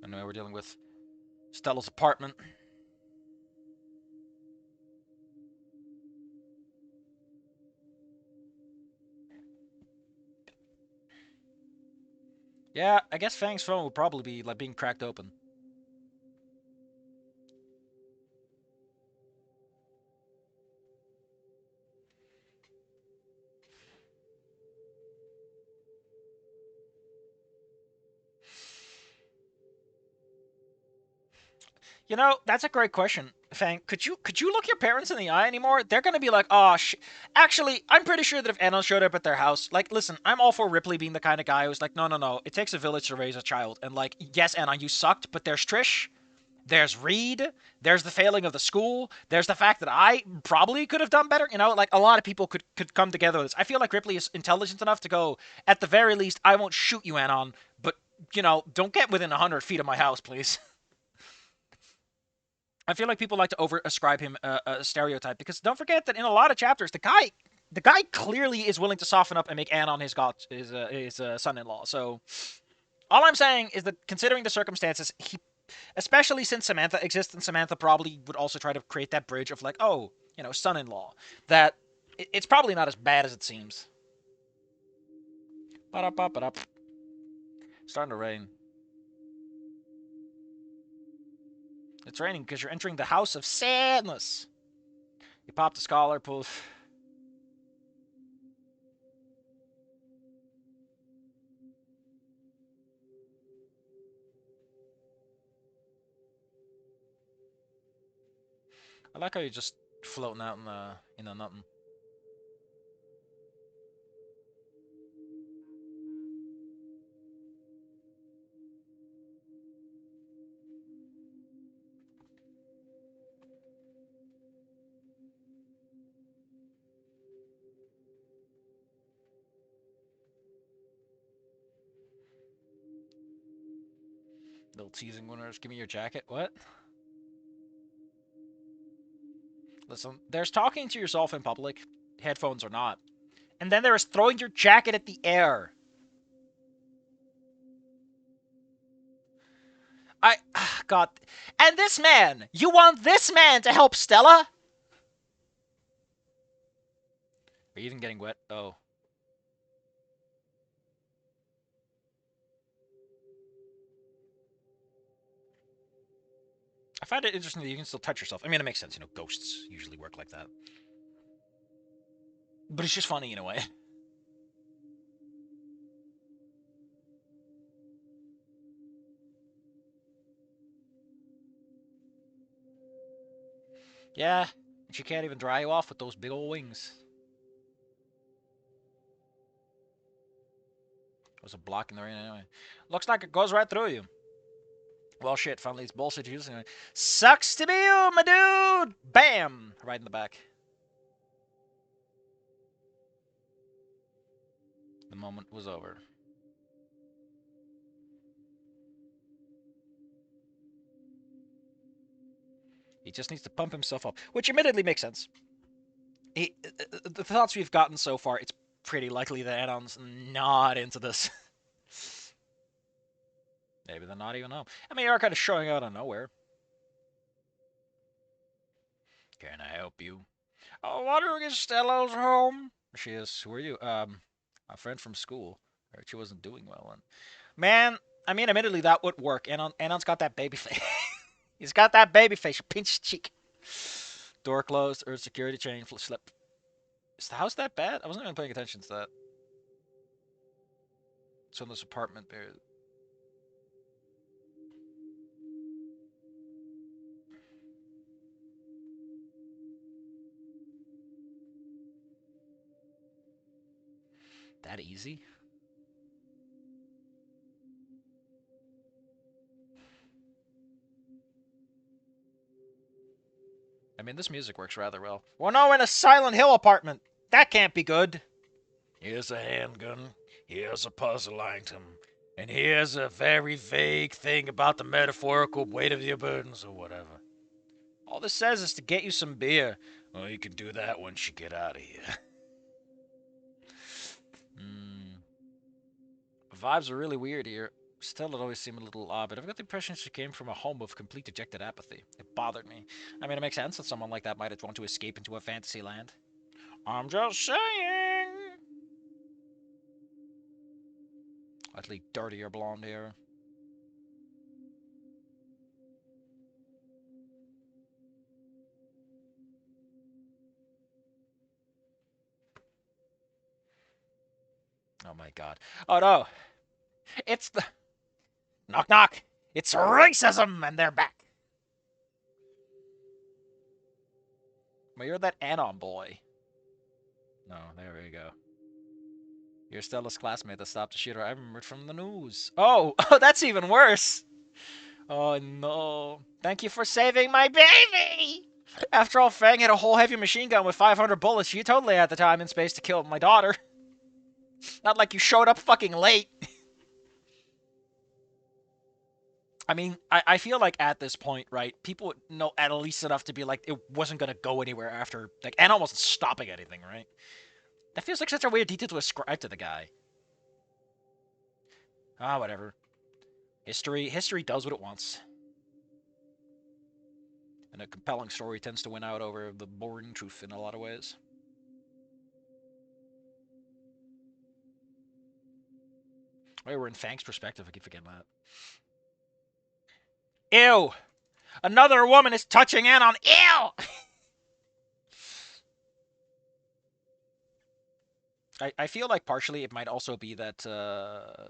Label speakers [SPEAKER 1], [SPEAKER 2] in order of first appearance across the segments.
[SPEAKER 1] Anyway, we're dealing with Stella's apartment. Yeah, I guess Fang's phone would probably be like being cracked open. You know, that's a great question, Fang. Could you look your parents in the eye anymore? They're gonna be like, oh, actually, I'm pretty sure that if Anon showed up at their house, like, listen, I'm all for Ripley being the kind of guy who's like, no, no, no, it takes a village to raise a child, and like, yes, Anon, you sucked, but there's Trish, there's Reed, there's the failing of the school, there's the fact that I probably could have done better. You know, like a lot of people could come together with this. I feel like Ripley is intelligent enough to go, at the very least, I won't shoot you, Anon, but don't get within 100 feet of my house, please. I feel like people like to over ascribe him a stereotype because don't forget that in a lot of chapters, the guy clearly is willing to soften up and make Anon his son-in-law. So all I'm saying is that considering the circumstances, he, especially since Samantha exists, and Samantha probably would also try to create that bridge of like, oh, son-in-law, that it's probably not as bad as it seems. Ba-da-ba-ba-da. Starting to rain. It's raining because you're entering the house of sadness. You pop the scholar, pull. I like how you're just floating out in the nothing. Little teasing winners. Give me your jacket. What? Listen, there's talking to yourself in public, headphones or not. And then there is throwing your jacket at the air. God. And this man! You want this man to help Stella? Are you even getting wet? Oh. I find it interesting that you can still touch yourself. I mean, it makes sense. Ghosts usually work like that. But it's just funny in a way. Yeah, she can't even dry you off with those big old wings. Was a block in the rain anyway. Looks like it goes right through you. Well, shit, finally it's bullshit using it. Sucks to be you, my dude! Bam! Right in the back. The moment was over. He just needs to pump himself up, which admittedly makes sense. The thoughts we've gotten so far, it's pretty likely that Anon's not into this. Maybe they're not even home. I mean, they are kind of showing out of nowhere. Can I help you? Oh, wondering if Stella's home. She is. Who are you? A friend from school. I heard she wasn't doing well. And man, I mean, admittedly, that would work. Anon's got that baby face. He's got that baby face. Pinch cheek. Door closed. Or security chain slip. Is the house that bad? I wasn't even paying attention to that. So in this apartment there. That easy? I mean, this music works rather well. Well, no, in a Silent Hill apartment. That can't be good. Here's a handgun. Here's a puzzle item. And here's a very vague thing about the metaphorical weight of your burdens or whatever. All this says is to get you some beer. Well, you can do that once you get out of here. Mm. Vibes are really weird here. Still, it always seemed a little odd, but I've got the impression she came from a home of complete dejected apathy. It bothered me. I mean, it makes sense that someone like that might want to escape into a fantasy land. I'm just saying. Utterly dirtier blonde hair. Oh my god. Oh no! It's the. Knock knock! It's racism, and they're back. Well, you're that Anon boy. No, there we go. You're Stella's classmate that stopped the shooter. I remembered from the news. Oh, oh, that's even worse. Oh no. Thank you for saving my baby! After all, Fang had a whole heavy machine gun with 500 bullets. You totally had the time and space to kill my daughter. Not like you showed up fucking late. I mean, I feel like at this point, right, people would know at least enough to be like, it wasn't gonna go anywhere after, like, Anon wasn't stopping anything, right? That feels like such a weird detail to ascribe to the guy. Ah, whatever. History does what it wants. And a compelling story tends to win out over the boring truth in a lot of ways. Oh, we're in Fang's perspective. I keep forgetting that. Ew! Another woman is touching Anon. Ew! I feel like partially it might also be that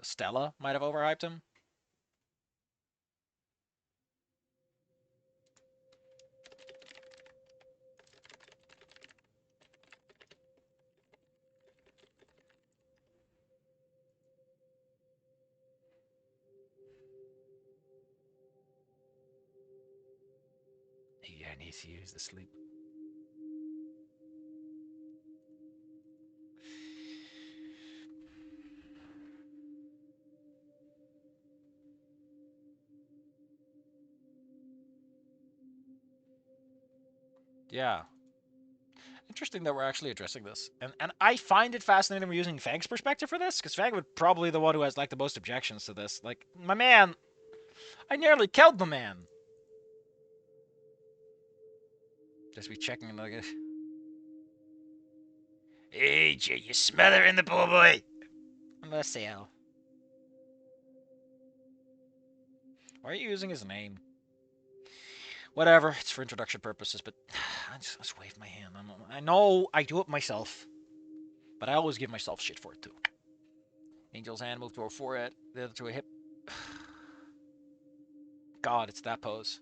[SPEAKER 1] Stella might have overhyped him. Yeah, needs to use the sleep. Yeah. Interesting that we're actually addressing this. And I find it fascinating we're using Fang's perspective for this, because Fang would probably the one who has like the most objections to this. Like, my man, I nearly killed the man. Just be checking like, hey, Jay, you smother in the pool boy. Let's see how. Why are you using his name? Whatever, it's for introduction purposes, but I just wave my hand. I know I do it myself, but I always give myself shit for it too. Angel's hand moved to her forehead, the other to her hip. God, it's that pose.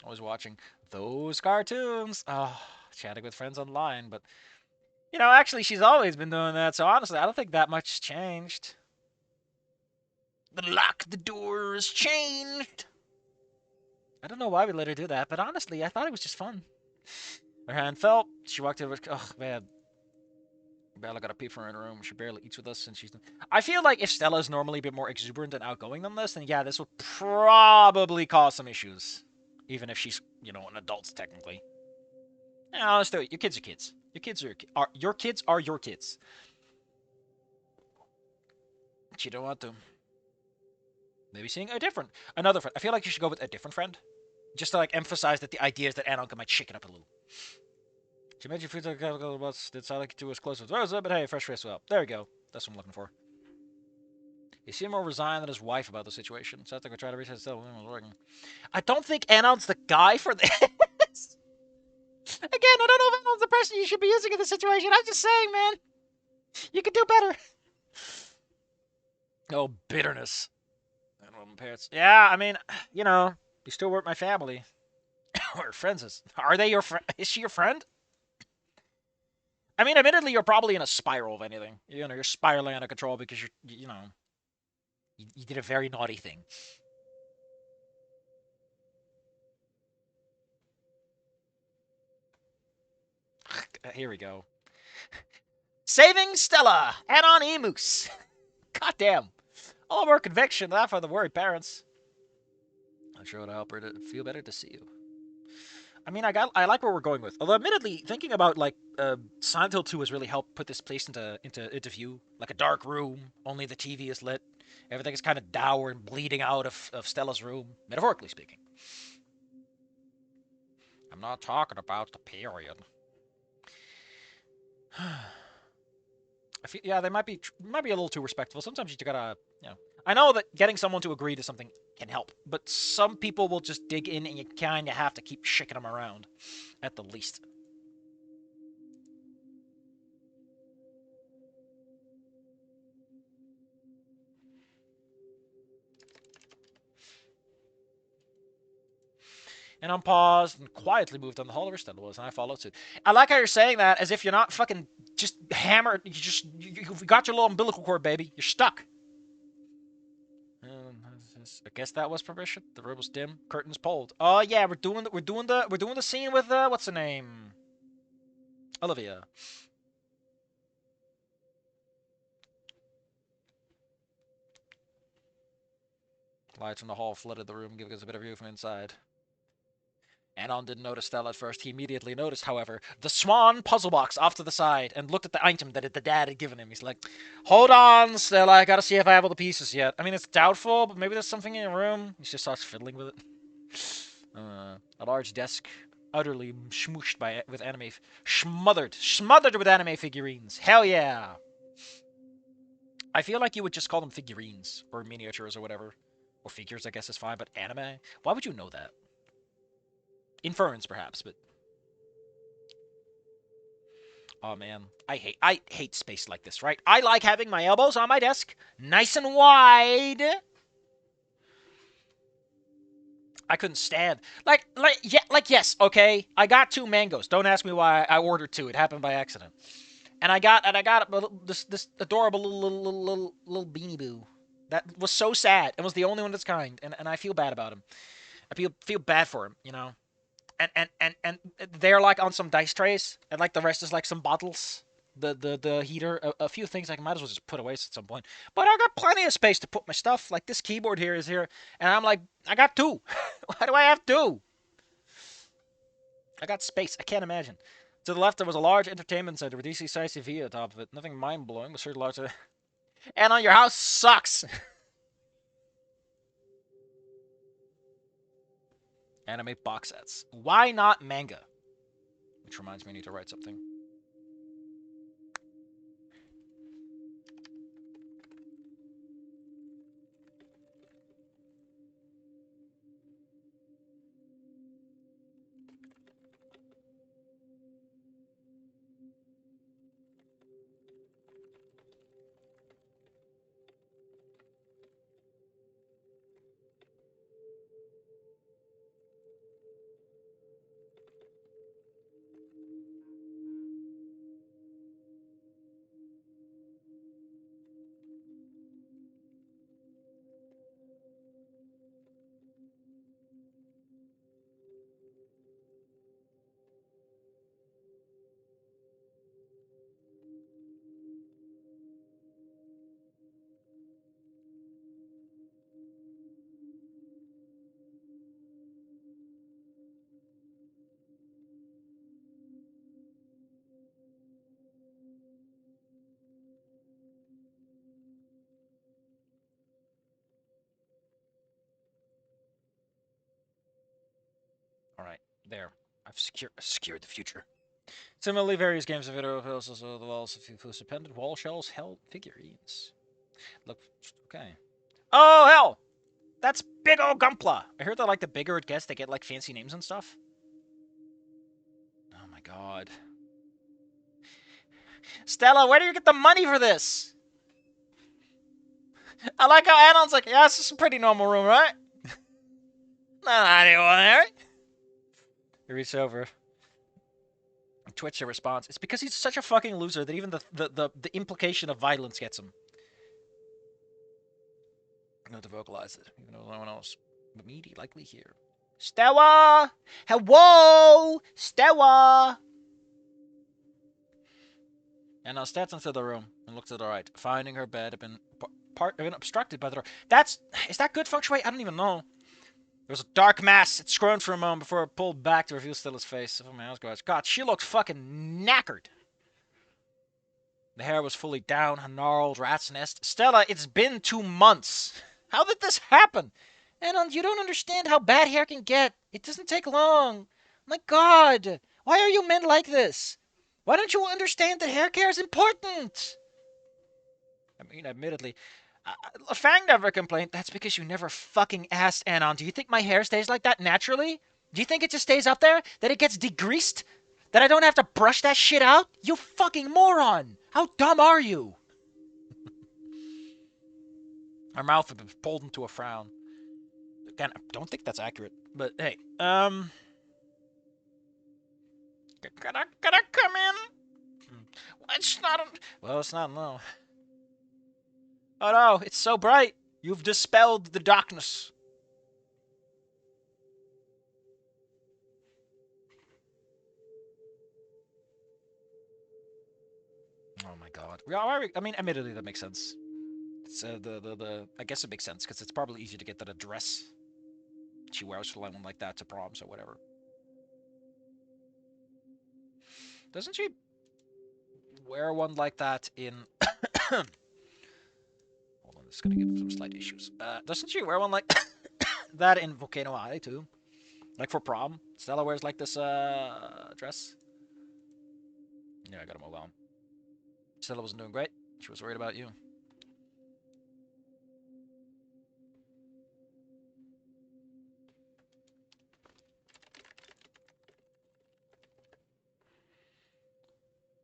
[SPEAKER 1] I was watching those cartoons. Oh, chatting with friends online, but you know, actually, she's always been doing that. So honestly, I don't think that much changed. The doors changed. I don't know why we let her do that, but honestly, I thought it was just fun. Her hand fell. She walked over. Oh man, Bella got a pee from her in her room. She barely eats with us, and she's. I feel like if Stella's normally a bit more exuberant and outgoing than this, then yeah, this would probably cause some issues, even if she's, you know, an adult technically. Yeah, let's do it. Your kids are kids. Your kids are your kids are your kids. She don't want to. Maybe seeing another friend. I feel like you should go with a different friend, just to like emphasize that the idea is that Anon might shake it up a little. She made you feel like it sounded like it was closer. But hey, fresh face well. There we go. That's what I'm looking for. He seemed more resigned than his wife about the situation. Sounds like we're trying to reach his cell. I don't think Anon's the guy for this. Again, I don't know if Anon's the person you should be using in this situation. I'm just saying, man. You could do better. Oh, bitterness. Parents. Yeah, I mean, you know, you still weren't my family. Or friends. Are they your friend? Is she your friend? I mean, admittedly, you're probably in a spiral of anything. You know, you're spiraling out of control because you know, you did a very naughty thing. Here we go. Saving Stella! Anon Emus! Goddamn. All more conviction, that for the worried parents. I'm sure it'll help her to feel better to see you. I mean, I like where we're going with. Although, admittedly, thinking about like Silent Hill 2 has really helped put this place into view. Like a dark room, only the TV is lit. Everything is kind of dour and bleeding out of Stella's room, metaphorically speaking. I'm not talking about the period. I feel, yeah, they might be a little too respectful. Sometimes you gotta, you know. I know that getting someone to agree to something can help, but some people will just dig in, and you kind of have to keep shaking them around, at the least. And unpaused and quietly moved down the hall where Stella was, and I followed suit. I like how you're saying that as if you're not fucking just hammered. You got your little umbilical cord, baby. You're stuck. I guess that was permission. The room was dim, curtains pulled. Oh yeah, we're doing the scene with what's the name? Olivia. Lights from the hall flooded the room, giving us a better view from inside. Anon didn't notice Stella at first. He immediately noticed, however, the swan puzzle box off to the side and looked at the item that the dad had given him. He's like, hold on, Stella, I gotta see if I have all the pieces yet. I mean, it's doubtful, but maybe there's something in your room. He just starts fiddling with it. A large desk, utterly smooshed with anime, smothered with anime figurines. Hell yeah! I feel like you would just call them figurines, or miniatures, or whatever. Or figures, I guess is fine, but anime? Why would you know that? Inference, perhaps, but oh man, I hate space like this, right? I like having my elbows on my desk, nice and wide. I couldn't stand yes, okay. I got two mangoes. Don't ask me why I ordered two. It happened by accident. And I got this adorable little beanie boo that was so sad and was the only one of its kind, and I feel bad about him. I feel bad for him, you know. And they're like on some dice trays, and like the rest is like some bottles. The heater, a few things I might as well just put away at some point. But I got plenty of space to put my stuff. Like this keyboard here is here, and I'm like, I got two. Why do I have two? I got space. I can't imagine. To the left, there was a large entertainment center with DC TV atop of it. Nothing mind blowing, but sure large. And on your house sucks. Anime box sets. Why not manga? Which reminds me, I need to write something. All right, there. I've secured the future. Similarly, various games of video also the walls of appended wall shells held figurines. Look, okay. Oh hell, that's big old Gumpla. I heard that like the bigger it gets, they get like fancy names and stuff. Oh my god. Stella, where do you get the money for this? I like how Anon's like, yeah, it's just a pretty normal room, right? Not anyone there. He reached over. Twitch a response. It's because he's such a fucking loser that even the implication of violence gets him. Not to vocalize it, even though no one else but me likely here. Stella! Hello! Stella! And now steps into the room and looks to the right, finding her bed had been obstructed by the door. Is that good feng shui? I don't even know. There's a dark mass. It scrolled for a moment before it pulled back to reveal Stella's face. Oh, my God, she looks fucking knackered. The hair was fully down, a gnarled rat's nest. Stella, it's been 2 months. How did this happen? Anon, you don't understand how bad hair can get. It doesn't take long. My God, why are you men like this? Why don't you understand that hair care is important? I mean, admittedly, Fang never complained. That's because you never fucking asked, Anon. Do you think my hair stays like that naturally? Do you think it just stays up there? That it gets degreased? That I don't have to brush that shit out? You fucking moron! How dumb are you? Her mouth had been pulled into a frown. Again, I don't think that's accurate. But hey, can I come in? It's not a... Well, it's not, no. Oh no, it's so bright. You've dispelled the darkness. Oh my God. I mean, admittedly, that makes sense. It's I guess it makes sense because it's probably easier to get that dress she wears for one like that to proms or whatever. Doesn't she wear one like that in? Hold on, this is gonna give some slight issues. Doesn't she wear one like that in Volcano High too? Like for prom, Stella wears like this dress. Yeah, I gotta move on. Stella wasn't doing great. She was worried about you.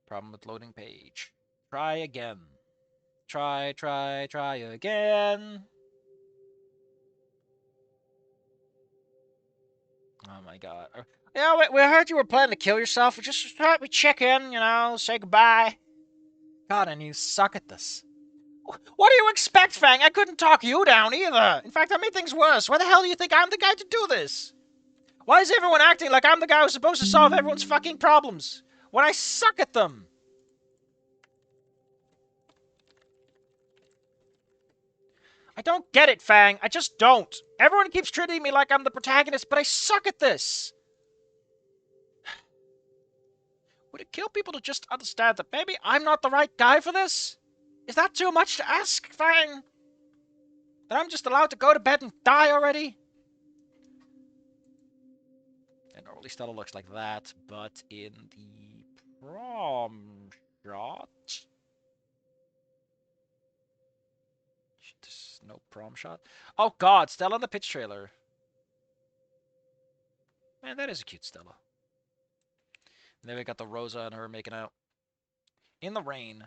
[SPEAKER 1] Problem with loading page. Try again. Try again. Oh my God. Yeah, we heard you were planning to kill yourself. We just thought we'd check in, say goodbye. God, and you suck at this. What do you expect, Fang? I couldn't talk you down either. In fact, I made things worse. Why the hell do you think I'm the guy to do this? Why is everyone acting like I'm the guy who's supposed to solve everyone's fucking problems when I suck at them? I don't get it, Fang. I just don't. Everyone keeps treating me like I'm the protagonist, but I suck at this. Would it kill people to just understand that maybe I'm not the right guy for this? Is that too much to ask, Fang? That I'm just allowed to go to bed and die already? And normally Stella looks like that, but in the prom shot... There's no prom shot? Oh God, Stella in the pitch trailer. Man, that is a cute Stella. And then we got the Rosa and her making out. In the rain.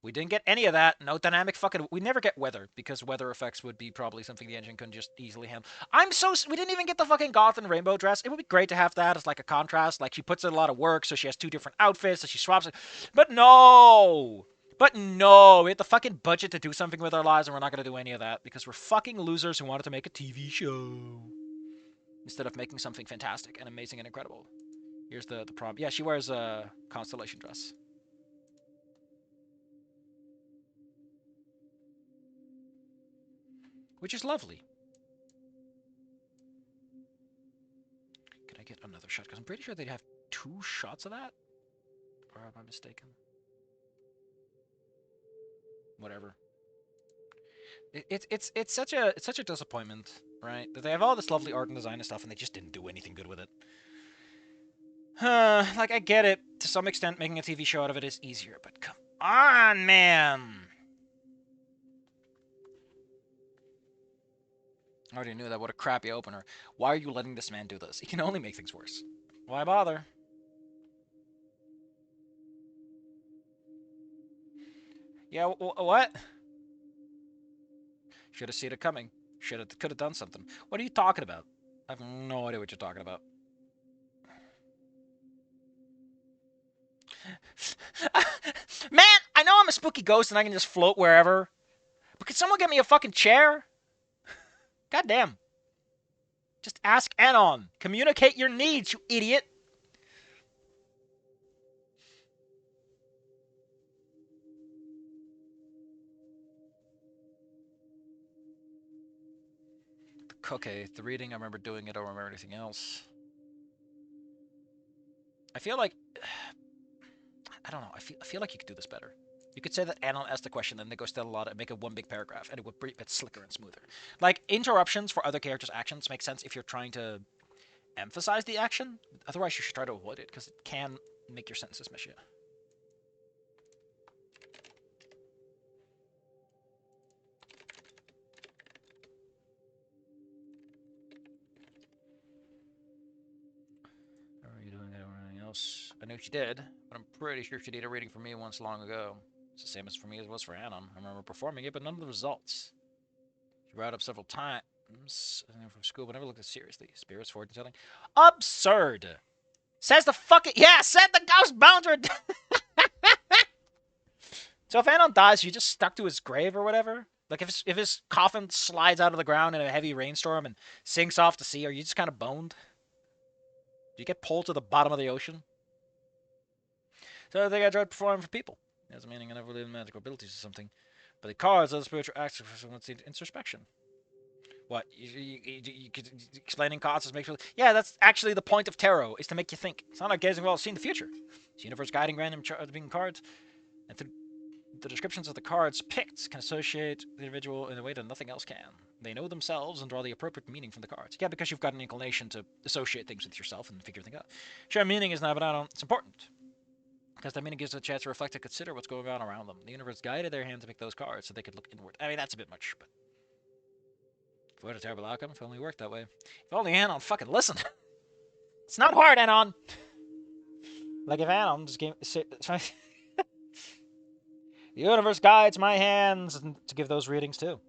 [SPEAKER 1] We didn't get any of that. No dynamic fucking... We never get weather, because weather effects would be probably something the engine couldn't just easily handle. We didn't even get the fucking goth and rainbow dress. It would be great to have that as like a contrast. Like, she puts in a lot of work, so she has 2 different outfits, so she swaps it. But no! But no! We had the fucking budget to do something with our lives, and we're not going to do any of that, because we're fucking losers who wanted to make a TV show. Instead of making something fantastic and amazing and incredible. Here's the prom. Yeah, she wears a constellation dress. Which is lovely. Can I get another shot? Because I'm pretty sure they'd have 2 shots of that. Or am I mistaken? Whatever. It's such a disappointment, right? That they have all this lovely art and design and stuff, and they just didn't do anything good with it. Like, I get it. To some extent, making a TV show out of it is easier, but come on, man! I already knew that. What a crappy opener. Why are you letting this man do this? He can only make things worse. Why bother? Yeah, what? Should have seen it coming. Could have done something. What are you talking about? I have no idea what you're talking about. Man, I know I'm a spooky ghost and I can just float wherever. But can someone get me a fucking chair? God damn. Just ask Anon. Communicate your needs, you idiot. The Okay, the reading, I remember doing it, I don't remember anything else. I feel like... I don't know, I feel like you could do this better. You could say that Anon asked the question, and they go Stella a lot and make it one big paragraph, and it would be a bit slicker and smoother. Like, interruptions for other characters' actions make sense if you're trying to emphasize the action. Otherwise, you should try to avoid it, because it can make your sentences miss you. How are you doing? I don't know anything else. I know she did, but I'm pretty sure she did a reading for me once long ago. It's the same as for me as it was for Anon. I remember performing it, but none of the results. She brought it up several times from school, but never looked at it seriously. Spirits, fortune telling. Absurd! Says the fucking... Yeah, said the ghost bouncer! So if Anon dies, you just stuck to his grave or whatever? Like, if his coffin slides out of the ground in a heavy rainstorm and sinks off to sea, are you just kind of boned? Do you get pulled to the bottom of the ocean? So I think I tried performing for people. As meaning I never believed in magical abilities or something. But the cards are the spiritual acts for someone's introspection. What? You could explaining cards is make sure. Yeah, that's actually the point of tarot, is to make you think. It's not like gazing well, seeing the future. It's the universe guiding random being cards. And through the descriptions of the cards picked can associate the individual in a way that nothing else can. They know themselves and draw the appropriate meaning from the cards. Yeah, because you've got an inclination to associate things with yourself and figure things out. Sure, meaning is not, but I don't. It's important. Because that meaning gives them a chance to reflect and consider what's going on around them. The universe guided their hand to make those cards so they could look inward. I mean, that's a bit much, but... What a terrible outcome. If only it worked that way. If only Anon fucking listened. It's not hard, Anon! Like if Anon just gave... The universe guides my hands to give those readings too.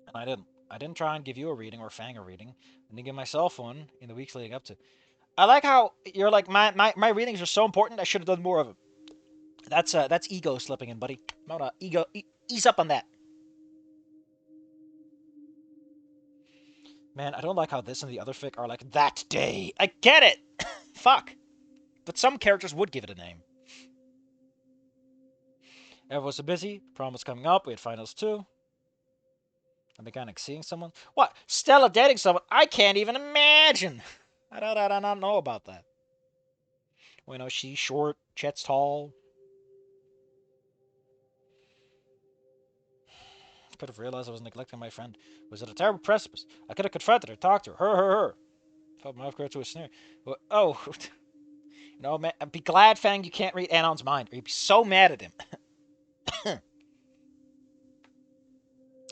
[SPEAKER 1] And I didn't. I didn't try and give you a reading or Fang a reading. I didn't give myself one in the weeks leading up to. I like how you're like, my readings are so important, I should have done more of them. That's ego slipping in, buddy. No, ego, ease up on that. Man, I don't like how this and the other fic are like, that day. I get it! Fuck. But some characters would give it a name. Everyone was so busy. Prom was coming up. We had finals too. A mechanic seeing someone. What? Stella dating someone? I can't even imagine. I don't know about that. Well, you know, she's short. Chet's tall. I could have realized I was neglecting my friend. Was it a terrible precipice? I could have confronted her, talked to her. Her. Felt my mouth to a sneer. Oh, you know, man, be glad, Fang, you can't read Anon's mind, or you'd be so mad at him.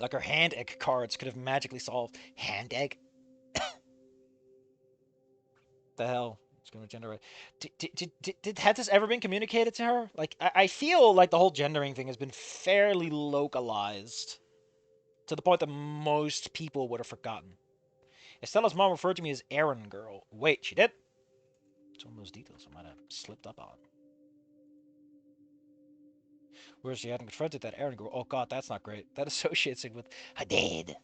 [SPEAKER 1] Like her hand egg cards could have magically solved. Hand egg? The hell? It's going to generate. Had this ever been communicated to her? Like, I feel like the whole gendering thing has been fairly localized to the point that most people would have forgotten. Estella's mom referred to me as Aaron Girl. Wait, she did? It's one of those details I might have slipped up on. Whereas she hadn't confronted that Aaron Girl. Oh god, that's not great. That associates it with Hadid.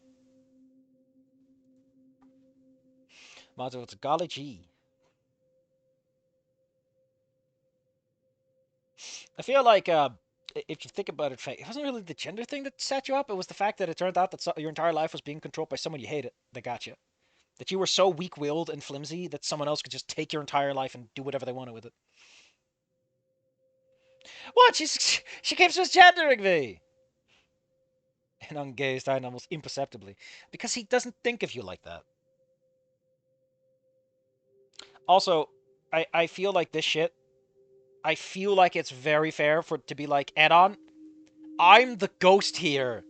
[SPEAKER 1] Module, it's golly gee. I feel like if you think about it, it wasn't really the gender thing that set you up. It was the fact that it turned out that your entire life was being controlled by someone you hated that got you. That you were so weak-willed and flimsy that someone else could just take your entire life and do whatever they wanted with it. What? She keeps misgendering me! And ungazed eyed almost imperceptibly. Because he doesn't think of you like that. Also, I feel like this shit, I feel like it's very fair for it to be like, Anon, I'm the ghost here.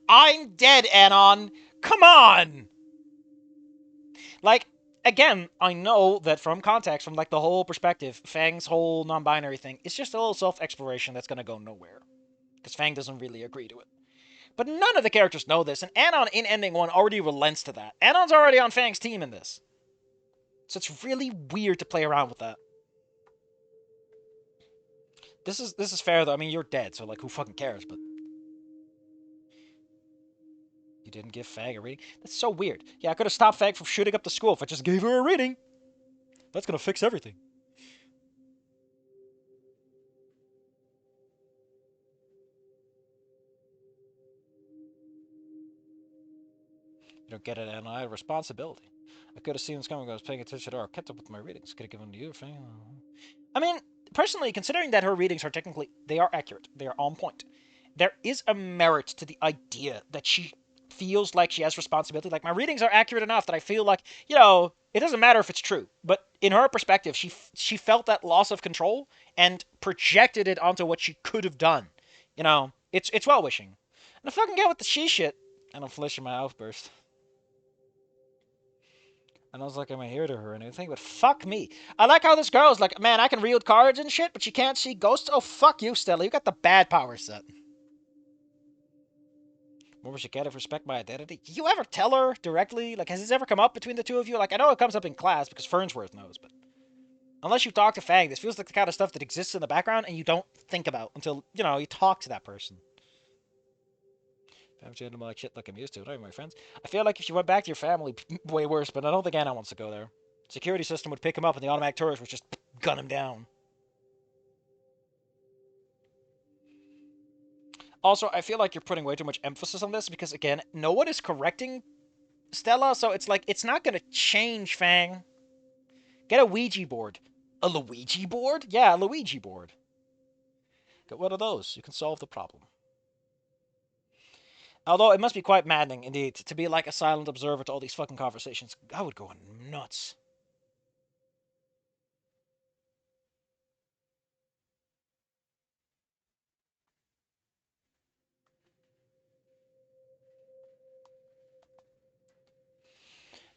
[SPEAKER 1] I'm dead, Anon. Come on! Like, again, I know that from context, from like the whole perspective, Fang's whole non-binary thing, it's just a little self-exploration that's gonna go nowhere. Because Fang doesn't really agree to it. But none of the characters know this, and Anon in Ending 1 already relents to that. Anon's already on Fang's team in this. So it's really weird to play around with that. This is fair though. I mean, you're dead, so like, who fucking cares? But you didn't give Fag a reading. That's so weird. Yeah, I could have stopped Fag from shooting up the school if I just gave her a reading. That's gonna fix everything. You don't get it, and I had a responsibility. I could have seen this coming when I was paying attention to her. I kept up with my readings. Could have given to you. I mean, personally, considering that her readings are technically, they are accurate. They are on point. There is a merit to the idea that she feels like she has responsibility. Like, my readings are accurate enough that I feel like, it doesn't matter if it's true. But in her perspective, she felt that loss of control and projected it onto what she could have done. It's well wishing. And I fucking get with the she shit. And I'm flishing my outburst. And I was like, am I here to her and anything? But fuck me. I like how this girl's like, man, I can read cards and shit, but she can't see ghosts. Oh, fuck you, Stella. You got the bad power set. What was she get if respect my identity? Do you ever tell her directly? Like, has this ever come up between the two of you? Like, I know it comes up in class because Fernsworth knows, but unless you talk to Fang, this feels like the kind of stuff that exists in the background and you don't think about until, you talk to that person. I'm treating like shit like I'm used to. Not even my friends. I feel like if you went back to your family, way worse, but I don't think Anna wants to go there. Security system would pick him up and the automatic tourist would just gun him down. Also, I feel like you're putting way too much emphasis on this because, again, no one is correcting Stella, so it's like, it's not gonna change, Fang. Get a Ouija board. A Luigi board? Yeah, a Luigi board. Get one of those. You can solve the problem. Although it must be quite maddening, indeed, to be like a silent observer to all these fucking conversations. I would go nuts.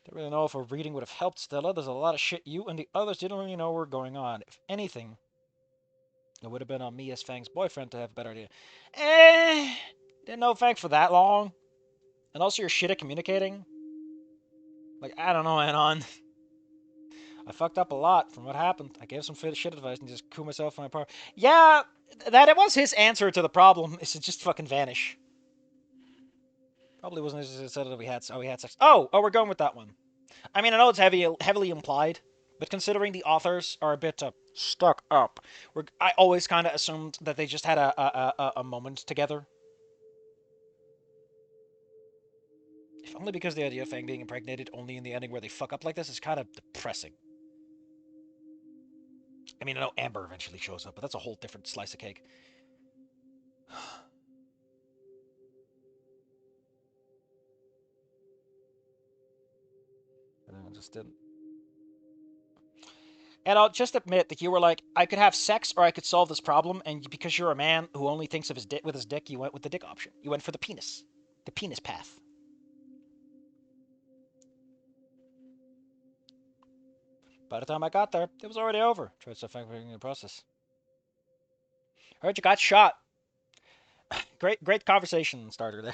[SPEAKER 1] Don't really know if a reading would have helped Stella. There's a lot of shit you and the others didn't really know were going on. If anything, it would have been on me as Fang's boyfriend to have a better idea. Didn't know Fang for that long. And also, you're shit at communicating. Like, I don't know, Anon. I fucked up a lot from what happened. I gave some shit advice and just coup myself in my part. Yeah, that it was his answer to the problem is to just fucking vanish. Probably wasn't as said that we had sex. We're going with that one. I mean, I know it's heavily implied, but considering the authors are a bit stuck up, I always kind of assumed that they just had a moment together. If only because the idea of Fang being impregnated only in the ending where they fuck up like this is kind of depressing. I mean, I know Amber eventually shows up, but that's a whole different slice of cake. And I just didn't. And I'll just admit that you were like, I could have sex or I could solve this problem, and because you're a man who only thinks of his dick with his dick, you went with the dick option. You went for the penis path. By the time I got there, it was already over. Tried to in the process. Heard you got shot. Great conversation starter there.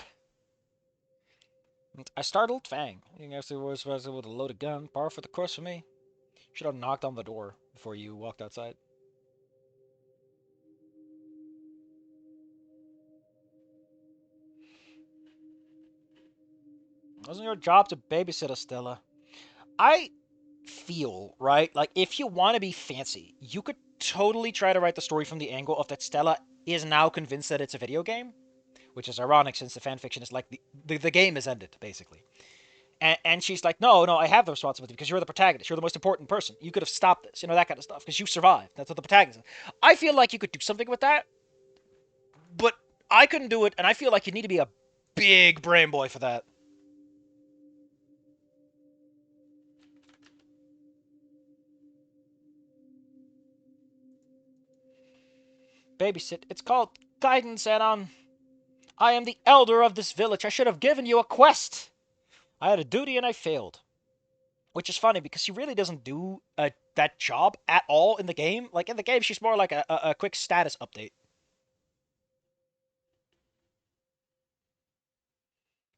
[SPEAKER 1] I startled Fang. You actually was able to load a gun, par for the course for me. Should have knocked on the door before you walked outside. It wasn't your job to babysit us, Stella. I feel, right? Like, if you want to be fancy, you could totally try to write the story from the angle of that Stella is now convinced that it's a video game, which is ironic since the fanfiction is like the game is ended, basically. And she's like, no, I have the responsibility because you're the protagonist. You're the most important person. You could have stopped this, that kind of stuff, because you survived. That's what the protagonist is. I feel like you could do something with that, but I couldn't do it, and I feel like you need to be a big brain boy for that. Babysit. It's called guidance, Anon. I am the elder of this village. I should have given you a quest. I had a duty and I failed. Which is funny because she really doesn't do that job at all in the game. Like, in the game, she's more like a quick status update.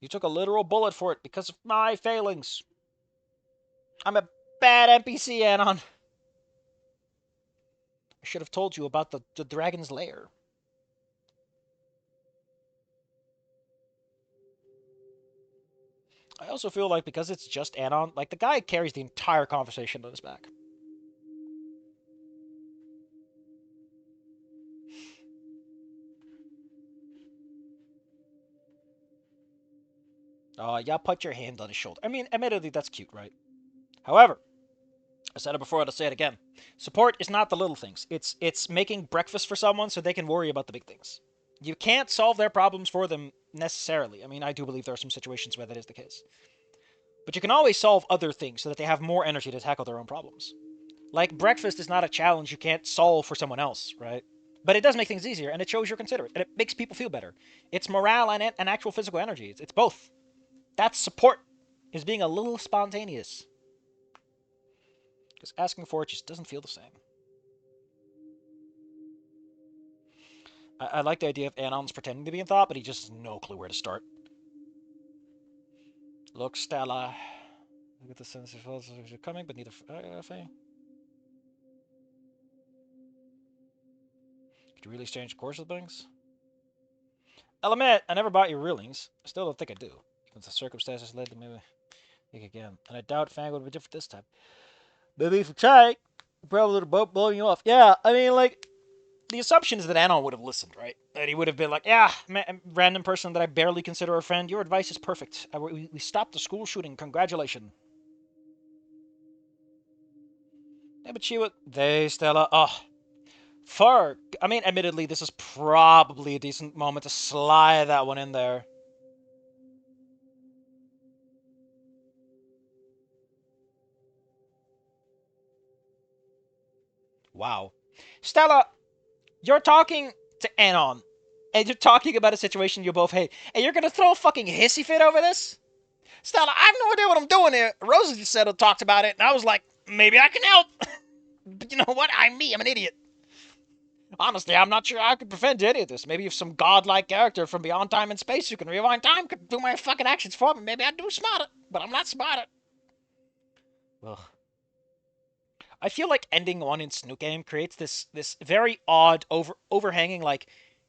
[SPEAKER 1] You took a literal bullet for it because of my failings. I'm a bad NPC, Anon. I should have told you about the dragon's lair. I also feel like because it's just Anon, like, the guy carries the entire conversation on his back. Yeah, put your hand on his shoulder. I mean, admittedly, that's cute, right? However, I said it before, I'll say it again. Support is not the little things. It's making breakfast for someone so they can worry about the big things. You can't solve their problems for them necessarily. I mean, I do believe there are some situations where that is the case. But you can always solve other things so that they have more energy to tackle their own problems. Like, breakfast is not a challenge you can't solve for someone else, right? But it does make things easier, and it shows you're considerate, and it makes people feel better. It's morale and actual physical energy. It's both. That's support, is being a little spontaneous. Because asking for it just doesn't feel the same. I like the idea of Anon's pretending to be in thought, but he just has no clue where to start. Look, Stella. I get the sense of you're coming, but neither. Could you really change the course of things? I'll admit, I never bought your reelings. I still don't think I do. Even the circumstances led to maybe think again. And I doubt Fang would be different this time. Maybe if we try, probably the boat blowing you off. Yeah, I mean, like, the assumption is that Anon would have listened, right? That he would have been like, yeah, random person that I barely consider a friend, your advice is perfect. We stopped the school shooting. Congratulations. Yeah, but she would. Stella. Oh, fuck. I mean, admittedly, this is probably a decent moment to slide that one in there. Wow. Stella, you're talking to Anon, and you're talking about a situation you both hate, and you're gonna throw a fucking hissy fit over this? Stella, I have no idea what I'm doing here. Rosa just said talked about it, and I was like, maybe I can help. But you know what? I'm an idiot. Honestly, I'm not sure I could prevent any of this. Maybe if some godlike character from beyond time and space who can rewind time could do my fucking actions for me, maybe I'd do smarter. But I'm not smarter. Ugh. I feel like ending one in Snoot game creates this very odd overhanging like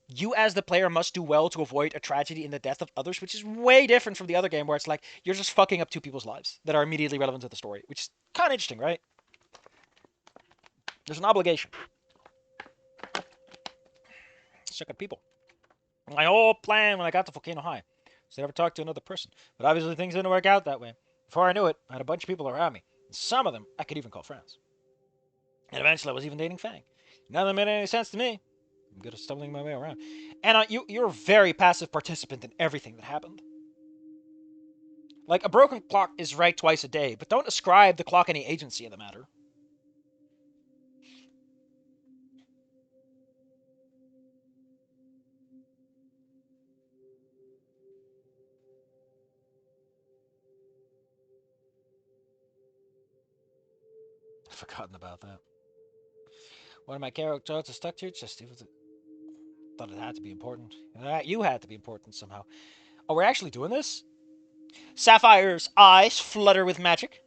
[SPEAKER 1] you as the player must do well to avoid a tragedy in the death of others, which is way different from the other game where it's like you're just fucking up two people's lives that are immediately relevant to the story, which is kind of interesting, right? There's an obligation. Sick of people. My whole plan when I got to Volcano High was to never talk to another person, but obviously things didn't work out that way. Before I knew it, I had a bunch of people around me. And some of them I could even call friends. And eventually I was even dating Fang. None of them made any sense to me. I'm good at stumbling my way around. And you're a very passive participant in everything that happened. Like, a broken clock is right twice a day, but don't ascribe the clock any agency in the matter. I've forgotten about that. One of my characters stuck to it, just thought it had to be important. You had to be important somehow. Oh, we're actually doing this? Sapphire's eyes flutter with magic.